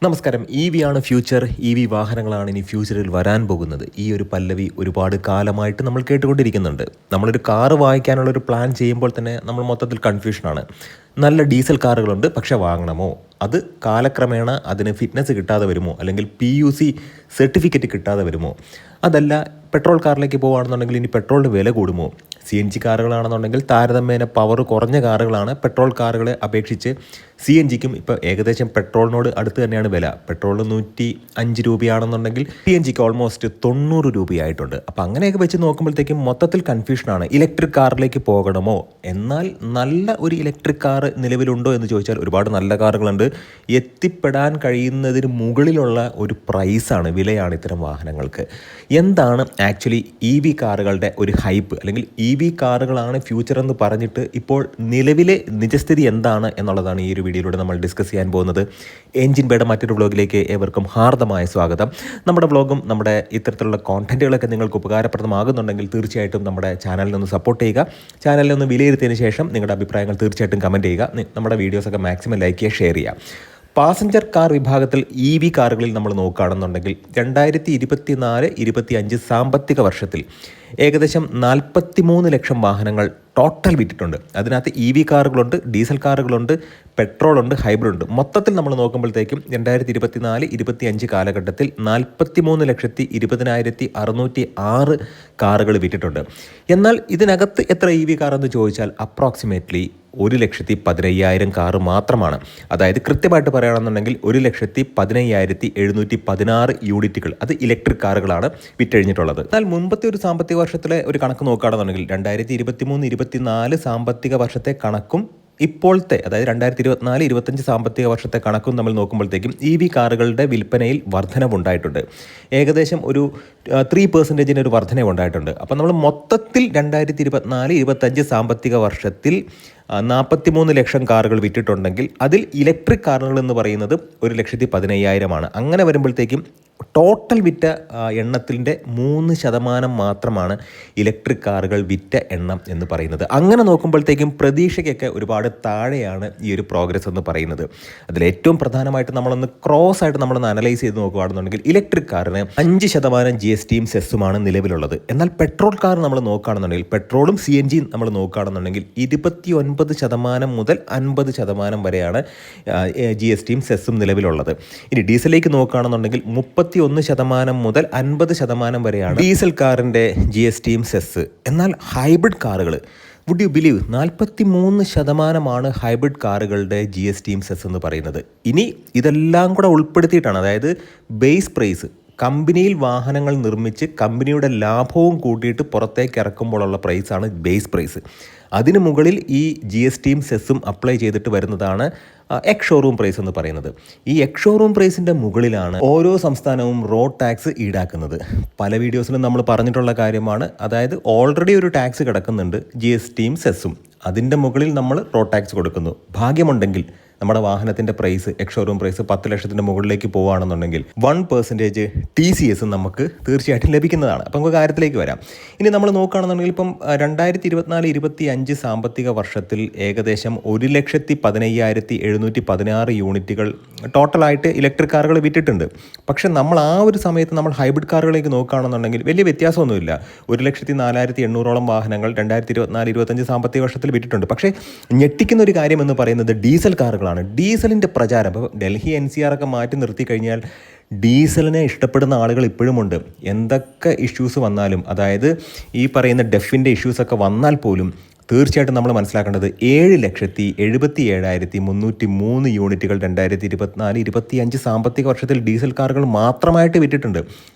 നമസ്കാരം. ആണ് ഫ്യൂച്ചർ. വാഹനങ്ങളാണ് ഇനി ഫ്യൂച്ചറിൽ വരാൻ പോകുന്നത്. ഈ ഒരു പല്ലവി ഒരുപാട് കാലമായിട്ട് നമ്മൾ കേട്ടുകൊണ്ടിരിക്കുന്നുണ്ട്. നമ്മളൊരു കാറ് വാങ്ങിക്കാനുള്ളൊരു പ്ലാൻ ചെയ്യുമ്പോൾ തന്നെ നമ്മൾ മൊത്തത്തിൽ കൺഫ്യൂഷനാണ്. നല്ല ഡീസൽ കാറുകളുണ്ട്, പക്ഷേ വാങ്ങണമോ? അത് കാലക്രമേണ അതിന് ഫിറ്റ്നസ് കിട്ടാതെ വരുമോ? അല്ലെങ്കിൽ PUC സർട്ടിഫിക്കറ്റ് കിട്ടാതെ വരുമോ? അതല്ല, പെട്രോൾ കാറിലേക്ക് പോകുകയാണെന്നുണ്ടെങ്കിൽ ഇനി പെട്രോളിന് വില കൂടുമോ? CNG കാറുകളാണെന്നുണ്ടെങ്കിൽ താരതമ്യേന പവർ കുറഞ്ഞ കാറുകളാണ് പെട്രോൾ കാറുകളെ അപേക്ഷിച്ച്. CNGക്കും ഇപ്പോൾ ഏകദേശം പെട്രോളിനോട് അടുത്ത് തന്നെയാണ് വില. പെട്രോളിന് 105 രൂപയാണെന്നുണ്ടെങ്കിൽ CNGക്ക് ഓൾമോസ്റ്റ് 90 രൂപയായിട്ടുണ്ട്. അപ്പോൾ അങ്ങനെയൊക്കെ വെച്ച് നോക്കുമ്പോഴത്തേക്കും മൊത്തത്തിൽ കൺഫ്യൂഷനാണ്. ഇലക്ട്രിക് കാറിലേക്ക് പോകണമോ? എന്നാൽ നല്ല ഒരു ഇലക്ട്രിക് കാർ നിലവിലുണ്ടോ എന്ന് ചോദിച്ചാൽ ഒരുപാട് നല്ല കാറുകളുണ്ട്. എത്തിപ്പെടാൻ കഴിയുന്നതിന് മുകളിലുള്ള ഒരു പ്രൈസാണ്, വിലയാണ് ഇത്തരം വാഹനങ്ങൾക്ക്. എന്താണ് ആക്ച്വലി കാറുകളുടെ ഒരു ഹൈപ്പ്, അല്ലെങ്കിൽ കാറുകളാണ് ഫ്യൂച്ചർ എന്ന് പറഞ്ഞിട്ട് ഇപ്പോൾ നിലവിലെ നിജസ്ഥിതി എന്താണ് എന്നുള്ളതാണ് ഈ ഒരു വീഡിയോയിലൂടെ നമ്മൾ ഡിസ്കസ് ചെയ്യാൻ പോകുന്നത്. എൻജിൻ ബേയുടെ മറ്റൊരു വ്ളോഗിലേക്ക് ഏവർക്കും ഹാർദമായ സ്വാഗതം. നമ്മുടെ വ്ളോഗും നമ്മുടെ ഇത്തരത്തിലുള്ള കോണ്ടന്റുകളൊക്കെ നിങ്ങൾക്ക് ഉപകാരപ്രദമാകുന്നുണ്ടെങ്കിൽ തീർച്ചയായിട്ടും നമ്മുടെ ചാനലിനൊന്ന് സപ്പോർട്ട് ചെയ്യുക. ചാനലിനൊന്ന് വിലയിരുത്തിയതിന് ശേഷം നിങ്ങളുടെ അഭിപ്രായങ്ങൾ തീർച്ചയായിട്ടും കമൻറ്റ് ചെയ്യുക. നമ്മുടെ വീഡിയോസൊക്കെ മാക്സിമം ലൈക്ക് ചെയ്യുക, ഷെയർ ചെയ്യുക. പാസഞ്ചർ കാർ വിഭാഗത്തിൽ കാറുകളിൽ നമ്മൾ നോക്കുകയാണെന്നുണ്ടെങ്കിൽ 2024-25 സാമ്പത്തിക വർഷത്തിൽ ഏകദേശം 43 ലക്ഷം വാഹനങ്ങൾ ടോട്ടൽ വിറ്റിട്ടുണ്ട്. അതിനകത്ത് കാറുകളുണ്ട്, ഡീസൽ കാറുകളുണ്ട്, പെട്രോളുണ്ട്, ഹൈബ്രിഡ് ഉണ്ട്. മൊത്തത്തിൽ നമ്മൾ നോക്കുമ്പോഴത്തേക്കും 2024-25 കാലഘട്ടത്തിൽ 43,20,606 കാറുകൾ വിറ്റിട്ടുണ്ട്. എന്നാൽ ഇതിനകത്ത് എത്ര കാർ എന്ന് ചോദിച്ചാൽ അപ്രോക്സിമേറ്റ്ലി 1,15,000 കാറ് മാത്രമാണ്. അതായത് കൃത്യമായിട്ട് പറയുകയാണെന്നുണ്ടെങ്കിൽ 1,15,716 യൂണിറ്റുകൾ അത് ഇലക്ട്രിക് കാറുകളാണ് വിറ്റഴിഞ്ഞിട്ടുള്ളത്. എന്നാൽ മുമ്പത്തെ ഒരു സാമ്പത്തിക വർഷത്തിലെ ഒരു കണക്ക് നോക്കുകയാണെന്നുണ്ടെങ്കിൽ 2023-24 സാമ്പത്തിക വർഷത്തെ കണക്കും ഇപ്പോഴത്തെ, അതായത് 2024-25 സാമ്പത്തിക വർഷത്തെ കണക്കും നമ്മൾ നോക്കുമ്പോഴത്തേക്കും കാറുകളുടെ വിൽപ്പനയിൽ വർധനവുണ്ടായിട്ടുണ്ട്. ഏകദേശം ഒരു 3% ഒരു വർധനവുണ്ടായിട്ടുണ്ട്. അപ്പോൾ നമ്മൾ മൊത്തത്തിൽ 2024-25 സാമ്പത്തിക വർഷത്തിൽ 43 ലക്ഷം കാറുകൾ വിറ്റിട്ടുണ്ടെങ്കിൽ അതിൽ ഇലക്ട്രിക് കാറുകൾ എന്ന് പറയുന്നത് 1,15,000 അങ്ങനെ വരുമ്പോഴത്തേക്കും ടോട്ടൽ വിറ്റ എണ്ണത്തിൻ്റെ 3% മാത്രമാണ് ഇലക്ട്രിക് കാറുകൾ വിറ്റ എണ്ണം എന്ന് പറയുന്നത്. അങ്ങനെ നോക്കുമ്പോഴത്തേക്കും പ്രതീക്ഷയ്ക്കൊക്കെ ഒരുപാട് താഴെയാണ് ഈ ഒരു പ്രോഗ്രസ് എന്ന് പറയുന്നത്. അതിലേറ്റവും പ്രധാനമായിട്ട് നമ്മളൊന്ന് ക്രോസ് ആയിട്ട് നമ്മളൊന്ന് അനലൈസ് ചെയ്ത് നോക്കുകയാണെന്നുണ്ടെങ്കിൽ ഇലക്ട്രിക് കാറിന് 5% GSTയും സെസ്സുമാണ് നിലവിലുള്ളത്. എന്നാൽ പെട്രോൾ കാർ നമ്മൾ നോക്കുകയാണെന്നുണ്ടെങ്കിൽ, പെട്രോളും CNGയും നമ്മൾ നോക്കുകയാണെന്നുണ്ടെങ്കിൽ 29% മുതൽ 50% വരെയാണ് GSTയും സെസ്സും നിലവിലുള്ളത്. ഇനി ഡീസലിലേക്ക് നോക്കുകയാണെന്നുണ്ടെങ്കിൽ 31% മുതൽ 50% വരെയാണ് ഡീസൽ കാറിൻ്റെ GSTയും സെസ്. എന്നാൽ ഹൈബ്രിഡ് കാറുകൾ, വുഡ് യു ബിലീവ്, 43% ഹൈബ്രിഡ് കാറുകളുടെ GSTയും സെസ് എന്ന് പറയുന്നത്. ഇനി ഇതെല്ലാം കൂടെ ഉൾപ്പെടുത്തിയിട്ടാണ്, അതായത് ബേസ് പ്രൈസ്, കമ്പനിയിൽ വാഹനങ്ങൾ നിർമ്മിച്ച് കമ്പനിയുടെ ലാഭവും കൂട്ടിയിട്ട് പുറത്തേക്ക് ഇറക്കുമ്പോഴുള്ള പ്രൈസാണ് ബേസ് പ്രൈസ്. അതിന് മുകളിൽ ഈ GSTയും സെസ്സും അപ്ലൈ ചെയ്തിട്ട് വരുന്നതാണ് എക്സ് ഷോറൂം പ്രൈസ് എന്ന് പറയുന്നത്. ഈ എക്സ് ഷോറൂം പ്രൈസിൻ്റെ മുകളിലാണ് ഓരോ സംസ്ഥാനവും റോഡ് ടാക്സ് ഈടാക്കുന്നത്. പല വീഡിയോസിലും നമ്മൾ പറഞ്ഞിട്ടുള്ള കാര്യമാണ്. അതായത് ഓൾറെഡി ഒരു ടാക്സ് കിടക്കുന്നുണ്ട്, GSTയും സെസ്സും. അതിൻ്റെ മുകളിൽ നമ്മൾ റോഡ് ടാക്സ് കൊടുക്കുന്നു. ഭാഗ്യമുണ്ടെങ്കിൽ നമ്മുടെ വാഹനത്തിൻ്റെ പ്രൈസ്, എക്സ് ഷോറൂം പ്രൈസ് 10 ലക്ഷത്തിൻ്റെ മുകളിലേക്ക് പോവുകയാണെന്നുണ്ടെങ്കിൽ 1% TCS നമുക്ക് തീർച്ചയായിട്ടും ലഭിക്കുന്നതാണ്. അപ്പം നമുക്ക് കാര്യത്തിലേക്ക് വരാം. ഇനി നമ്മൾ നോക്കുകയാണെന്നുണ്ടെങ്കിൽ ഇപ്പം 2024-25 സാമ്പത്തിക വർഷത്തിൽ ഏകദേശം 1,15,716 യൂണിറ്റുകൾ ടോട്ടലായിട്ട് ഇലക്ട്രിക് കാറുകൾ വിറ്റിട്ടുണ്ട്. പക്ഷേ നമ്മൾ ആ ഒരു സമയത്ത് നമ്മൾ ഹൈബ്രിഡ് കാറുകളിലേക്ക് നോക്കുകയാണെന്നുണ്ടെങ്കിൽ വലിയ വ്യത്യാസമൊന്നുമില്ല. 1,04,800 വാഹനങ്ങൾ 2024-25 സാമ്പത്തിക വർഷത്തിൽ വിറ്റിട്ടുണ്ട്. പക്ഷേ ഞെട്ടിക്കുന്ന ഒരു കാര്യം എന്ന് പറയുന്നത് ഡീസൽ കാറുകൾ. ഡീസലിൻ്റെ പ്രചാരം ഇപ്പോൾ ഡൽഹി NCR ഒക്കെ മാറ്റി നിർത്തി കഴിഞ്ഞാൽ ഡീസലിനെ ഇഷ്ടപ്പെടുന്ന ആളുകൾ ഇപ്പോഴുമുണ്ട്. എന്തൊക്കെ ഇഷ്യൂസ് വന്നാലും, അതായത് ഈ പറയുന്ന ഡെഫിൻ്റെ ഇഷ്യൂസൊക്കെ വന്നാൽ പോലും തീർച്ചയായിട്ടും നമ്മൾ മനസ്സിലാക്കേണ്ടത് 7,77,303 യൂണിറ്റുകൾ 2024-25 സാമ്പത്തിക വർഷത്തിൽ ഡീസൽ കാറുകൾ മാത്രമായിട്ട് വിറ്റിട്ടുണ്ട്.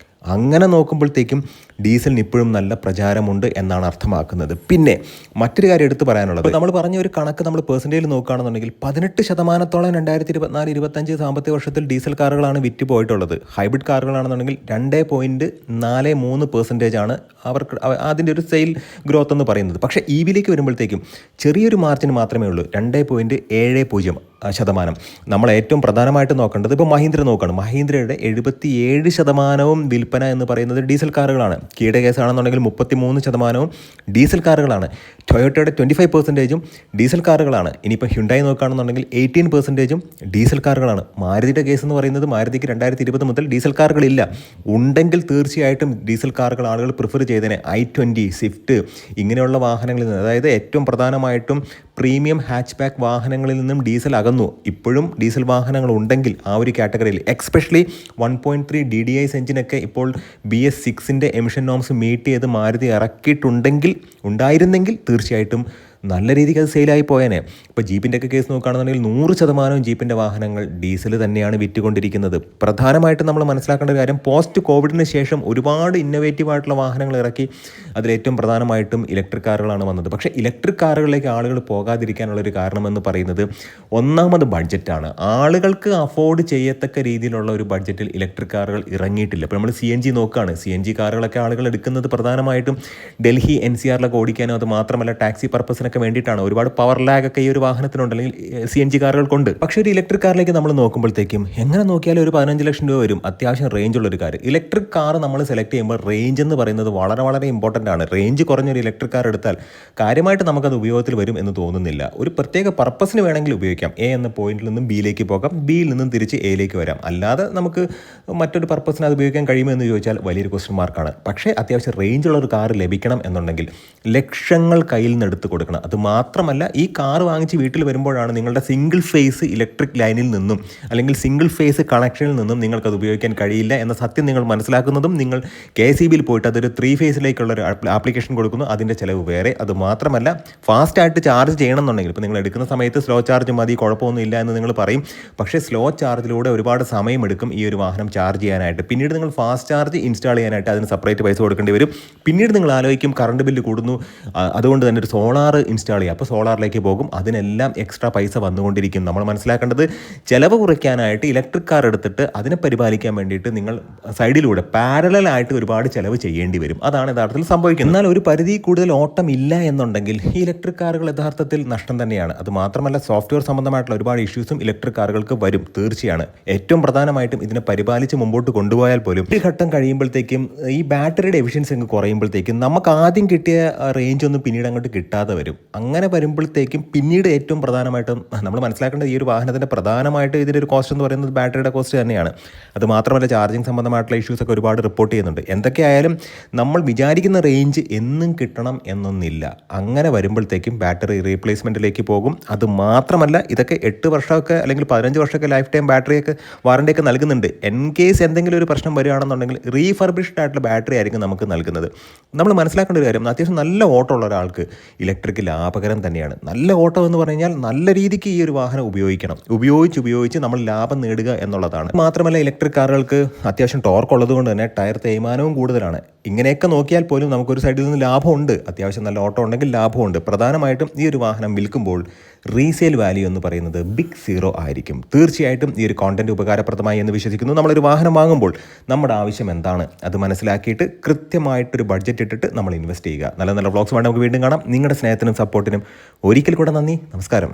അങ്ങനെ നോക്കുമ്പോഴത്തേക്കും ഡീസലിന് ഇപ്പോഴും നല്ല പ്രചാരമുണ്ട് എന്നാണ് അർത്ഥമാക്കുന്നത്. പിന്നെ മറ്റൊരു കാര്യം എടുത്തു പറയാനുള്ളത്, നമ്മൾ പറഞ്ഞ ഒരു കണക്ക് നമ്മൾ പെർസെൻറ്റേജിൽ നോക്കുകയാണെന്നുണ്ടെങ്കിൽ 18% 2024-25 സാമ്പത്തിക വർഷത്തിൽ ഡീസൽ കാറുകളാണ് വിറ്റ് പോയിട്ടുള്ളത്. ഹൈബ്രിഡ് കാറുകളാണെന്നുണ്ടെങ്കിൽ 2.43% അവർക്ക് അതിൻ്റെ ഒരു സെയിൽ ഗ്രോത്ത് എന്ന് പറയുന്നത്. പക്ഷേ EVയിലേക്ക് വരുമ്പോഴത്തേക്കും ചെറിയൊരു മാർജിൻ മാത്രമേ ഉള്ളൂ, 2.70%. നമ്മൾ ഏറ്റവും പ്രധാനമായിട്ട് നോക്കേണ്ടത് ഇപ്പോൾ മഹീന്ദ്ര നോക്കുകയാണ്. മഹീന്ദ്രയുടെ 77% വിൽപ്പന എന്ന് പറയുന്നത് ഡീസൽ കാറുകളാണ്. കിയയുടെ കേസാണെന്നുണ്ടെങ്കിൽ 33% ഡീസൽ കാറുകളാണ്. ടൊയോട്ടയുടെ 25% ഡീസൽ കാറുകളാണ്. ഇനിയിപ്പോൾ ഹ്യുണ്ടായി നോക്കുകയാണെന്നുണ്ടെങ്കിൽ 18% ഡീസൽ കാറുകളാണ്. മാരുതിയുടെ കേസ് എന്ന് പറയുന്നത് മാരുതിക്ക് 2020 മുതൽ ഡീസൽ കാറുകളില്ല. ഉണ്ടെങ്കിൽ തീർച്ചയായിട്ടും ഡീസൽ കാറുകൾ ആളുകൾ പ്രിഫർ ചെയ്തേനെ. i20, സ്വിഫ്റ്റ് ഇങ്ങനെയുള്ള വാഹനങ്ങളിൽ നിന്ന്, അതായത് ഏറ്റവും പ്രധാനമായിട്ടും പ്രീമിയം ഹാച്ച് ബാക്ക് വാഹനങ്ങളിൽ നിന്നും ഡീസൽ അകന്നു. ഇപ്പോഴും ഡീസൽ വാഹനങ്ങൾ ഉണ്ടെങ്കിൽ ആ ഒരു കാറ്റഗറിയിൽ എക്സ്പെഷ്യലി 1.3 DDIs എഞ്ചിനൊക്കെ ഇപ്പോൾ BS6 എമിഷൻ നോംസ് മീറ്റ് ചെയ്ത് മാരുതി ഉണ്ടായിരുന്നെങ്കിൽ തീർച്ചയായിട്ടും നല്ല രീതിക്ക് അത് സെയിലായി പോയേനെ. ഇപ്പോൾ ജീപ്പിൻ്റെയൊക്കെ കേസ് നോക്കുകയാണെന്നുണ്ടെങ്കിൽ 100% ജീപ്പിൻ്റെ വാഹനങ്ങൾ ഡീസൽ തന്നെയാണ് വിറ്റുകൊണ്ടിരിക്കുന്നത്. പ്രധാനമായിട്ടും നമ്മൾ മനസ്സിലാക്കേണ്ട ഒരു കാര്യം, പോസ്റ്റ് കോവിഡിന് ശേഷം ഒരുപാട് ഇന്നോവേറ്റീവായിട്ടുള്ള വാഹനങ്ങൾ ഇറക്കി. അതിലേറ്റവും പ്രധാനമായിട്ടും ഇലക്ട്രിക് കാറുകളാണ് വന്നത്. പക്ഷേ ഇലക്ട്രിക് കാറുകളിലേക്ക് ആളുകൾ പോകാതിരിക്കാനുള്ളൊരു കാരണമെന്ന് പറയുന്നത് ഒന്നാമത് ബഡ്ജറ്റാണ്. ആളുകൾക്ക് അഫോർഡ് ചെയ്യത്തക്ക രീതിയിലുള്ള ഒരു ബഡ്ജറ്റിൽ ഇലക്ട്രിക് കാറുകൾ ഇറങ്ങിയിട്ടില്ല. ഇപ്പോൾ നമ്മൾ CNG നോക്കുകയാണ്. CNG കാറുകളൊക്കെ ആളുകൾ എടുക്കുന്നത് പ്രധാനമായിട്ടും ഡൽഹി NCRലൊക്കെ ഓടിക്കാനോ അത് മാത്രമല്ല ടാക്സി പർപ്പസിനൊക്കെ വേണ്ടിയിട്ടാണ്. ഒരുപാട് പവർ ലാഗ് ഒക്കെ ഈ ഒരു വാഹനത്തിനുണ്ട്, അല്ലെങ്കിൽ CNG കാറുകൾക്കുണ്ട്. പക്ഷേ ഒരു ഇലക്ട്രിക് കാറിലേക്ക് നമ്മൾ നോക്കുമ്പോഴത്തേക്കും എങ്ങനെ നോക്കിയാലും ഒരു 15 ലക്ഷം രൂപ വരും. അത്യാവശ്യം റേഞ്ച് ഉള്ളൊരു കാർ. ഇലക്ട്രിക് കാർ നമ്മൾ സെലക്ട് ചെയ്യുമ്പോൾ റേഞ്ച് എന്ന് പറയുന്നത് വളരെ വളരെ ഇമ്പോർട്ടൻ്റ് ആണ്. റേഞ്ച് കുറഞ്ഞൊരു ഇലക്ട്രിക് കാർ എടുത്താൽ കാര്യമായിട്ട് നമുക്കത് ഉപയോഗത്തിൽ വരും എന്ന് തോന്നുന്നില്ല. ഒരു പ്രത്യേക പർപ്പസിന് വേണമെങ്കിൽ ഉപയോഗിക്കാം. A എന്ന പോയിന്റിൽ നിന്നും Bയിലേക്ക് പോകാം, Bയിൽ നിന്നും തിരിച്ച് Aയിലേക്ക് വരാം. അല്ലാതെ നമുക്ക് മറ്റൊരു പർപ്പസിന് അത് ഉപയോഗിക്കാൻ കഴിയുമെന്ന് ചോദിച്ചാൽ വലിയൊരു ക്വസ്റ്റ്യൻ മാർക്കാണ്. പക്ഷേ അത്യാവശ്യം റേഞ്ചുള്ള ഒരു കാർ ലഭിക്കണം എന്നുണ്ടെങ്കിൽ ലക്ഷങ്ങൾ കയ്യിൽ നിന്ന് എടുത്ത് കൊടുക്കണം. അത് മാത്രമല്ല, ഈ കാർ വാങ്ങിച്ച് വീട്ടിൽ വരുമ്പോഴാണ് നിങ്ങളുടെ സിംഗിൾ ഫേസ് ഇലക്ട്രിക് ലൈനിൽ നിന്നും അല്ലെങ്കിൽ സിംഗിൾ ഫേസ് കണക്ഷനിൽ നിന്നും നിങ്ങൾക്കത് ഉപയോഗിക്കാൻ കഴിയില്ല എന്ന സത്യം നിങ്ങൾ മനസ്സിലാക്കുന്നതും. നിങ്ങൾ KCBയിൽ പോയിട്ട് അതൊരു 3 ഫേസിലേക്കുള്ള ഒരു ആപ്ലിക്കേഷൻ കൊടുക്കുന്നു, അതിൻ്റെ ചിലവ് വേറെ. അത് മാത്രമല്ല, ഫാസ്റ്റായിട്ട് ചാർജ് ചെയ്യണം എന്നുണ്ടെങ്കിൽ ഇപ്പോൾ നിങ്ങൾ എടുക്കുന്ന സമയത്ത് സ്ലോ ചാർജ് മതി, കുഴപ്പമൊന്നുമില്ല എന്ന് നിങ്ങൾ പറയും. പക്ഷേ സ്ലോ ചാർജിലൂടെ ഒരുപാട് സമയമെടുക്കും ഈ ഒരു വാഹനം ചാർജ് ചെയ്യാനായിട്ട്. പിന്നീട് നിങ്ങൾ ഫാസ്റ്റ് ചാർജ് ഇൻസ്റ്റാൾ ചെയ്യാനായിട്ട് അതിന് സെപ്പറേറ്റ് പൈസ കൊടുക്കേണ്ടി വരും. പിന്നീട് നിങ്ങൾ ആലോചിക്കും കറണ്ട് ബില്ല് കൂടുന്നു, അതുകൊണ്ട് തന്നെ ഒരു സോളാർ ഇൻസ്റ്റാൾ ചെയ്യുക. അപ്പോൾ സോളാറിലേക്ക് പോകും, അതിനെല്ലാം എക്സ്ട്രാ പൈസ വന്നുകൊണ്ടിരിക്കും. നമ്മൾ മനസ്സിലാക്കേണ്ടത്, ചിലവ് കുറയ്ക്കാനായിട്ട് ഇലക്ട്രിക് കാർ എടുത്തിട്ട് അതിനെ പരിപാലിക്കാൻ വേണ്ടിയിട്ട് നിങ്ങൾ സൈഡിലൂടെ പാരലലായിട്ട് ഒരുപാട് ചിലവ് ചെയ്യേണ്ടി വരും. അതാണ് യഥാർത്ഥത്തിൽ സംഭവിക്കുന്നത്. എന്നാൽ ഒരു പരിധി കൂടുതൽ ഓട്ടം ഇല്ല എന്നുണ്ടെങ്കിൽ ഈ ഇലക്ട്രിക് കാറുകൾ യഥാർത്ഥത്തിൽ നഷ്ടം തന്നെയാണ്. അത് മാത്രമല്ല, സോഫ്റ്റ്വെയർ സംബന്ധമായിട്ടുള്ള ഒരുപാട് ഇഷ്യൂസും ഇലക്ട്രിക് കാറുകൾക്ക് വരും തീർച്ചയാണ്. ഏറ്റവും പ്രധാനമായിട്ടും ഇതിനെ പരിപാലിച്ച് മുമ്പോട്ട് കൊണ്ടുപോയാൽ പോലും ഒരു ഘട്ടം കഴിയുമ്പോഴത്തേക്കും ഈ ബാറ്ററിയുടെ എഫിഷ്യൻസി അങ്ങ് കുറയുമ്പോഴത്തേക്കും നമുക്ക് ആദ്യം കിട്ടിയ റേഞ്ച് ഒന്നും പിന്നീട് അങ്ങോട്ട് കിട്ടാതെ വരും. അങ്ങനെ വരുമ്പോഴത്തേക്കും പിന്നീട് ഏറ്റവും പ്രധാനമായിട്ടും നമ്മൾ മനസ്സിലാക്കേണ്ടത്, ഈ ഒരു വാഹനത്തിൻ്റെ പ്രധാനമായിട്ട് ഇതിൻ്റെ ഒരു കോസ്റ്റ് എന്ന് പറയുന്നത് ബാറ്ററിയുടെ കോസ്റ്റ് തന്നെയാണ്. അത് മാത്രമല്ല, ചാർജിങ് സംബന്ധമായിട്ടുള്ള ഇഷ്യൂസൊക്കെ ഒരുപാട് റിപ്പോർട്ട് ചെയ്യുന്നുണ്ട്. എന്തൊക്കെയായാലും നമ്മൾ വിചാരിക്കുന്ന റേഞ്ച് എന്നും കിട്ടണം എന്നൊന്നില്ല. അങ്ങനെ വരുമ്പോഴത്തേക്കും ബാറ്ററി റീപ്ലേസ്മെൻറ്റിലേക്ക് പോകും. അത് മാത്രമല്ല, ഇതൊക്കെ 8 വർഷമൊക്കെ അല്ലെങ്കിൽ 15 വർഷമൊക്കെ ലൈഫ് ടൈം ബാറ്ററിയൊക്കെ വാറണ്ടിയൊക്കെ നൽകുന്നുണ്ട്. ഇൻ കേസ് എന്തെങ്കിലും ഒരു പ്രശ്നം വരികയാണെന്നുണ്ടെങ്കിൽ റീഫർബിഷ്ഡ് ആയിട്ടുള്ള ബാറ്ററി ആയിരിക്കും നമുക്ക് നൽകുന്നത്. നമ്മൾ മനസ്സിലാക്കേണ്ട ഒരു കാര്യം, അത്യാവശ്യം നല്ല ഓട്ടം ഉള്ള ഒരാൾക്ക് ഇലക്ട്രിക് ലാഭകരം തന്നെയാണ്. നല്ല ഓട്ടം എന്ന് പറഞ്ഞാൽ നല്ല രീതിക്ക് ഈ ഒരു വാഹനം ഉപയോഗിച്ച് നമ്മൾ ലാഭം നേടുക എന്നുള്ളതാണ്. മാത്രമല്ല, ഇലക്ട്രിക് കാറുകൾക്ക് അത്യാവശ്യം ടോർക്ക് ഉള്ളത് കൊണ്ട് തന്നെ ടയർ തേയ്മാനവും കൂടുതലാണ്. ഇങ്ങനെയൊക്കെ നോക്കിയാൽ പോലും നമുക്കൊരു സൈഡിൽ നിന്ന് ലാഭമുണ്ട്. അത്യാവശ്യം നല്ല ഓട്ടം ഉണ്ടെങ്കിൽ ലാഭമുണ്ട്. പ്രധാനമായിട്ടും ഈ ഒരു വാഹനം വിൽക്കുമ്പോൾ റീസെയിൽ വാല്യൂ എന്ന് പറയുന്നത് ബിഗ് 0 ആയിരിക്കും. തീർച്ചയായിട്ടും ഈ ഒരു കോണ്ടന്റ് ഉപകാരപ്രദമായി എന്ന് വിശ്വസിക്കുന്നു. നമ്മളൊരു വാഹനം വാങ്ങുമ്പോൾ നമ്മുടെ ആവശ്യം എന്താണ് അത് മനസ്സിലാക്കിയിട്ട് കൃത്യമായിട്ടൊരു ബഡ്ജറ്റ് ഇട്ടിട്ട് നമ്മൾ ഇൻവെസ്റ്റ് ചെയ്യുക. നല്ല നല്ല വ്ളോഗ്സ് വേണ്ടി നമുക്ക് വീണ്ടും കാണാം. നിങ്ങളുടെ സ്നേഹത്തിനും സപ്പോർട്ടിനും ഒരിക്കൽ കൂടെ നന്ദി. നമസ്കാരം.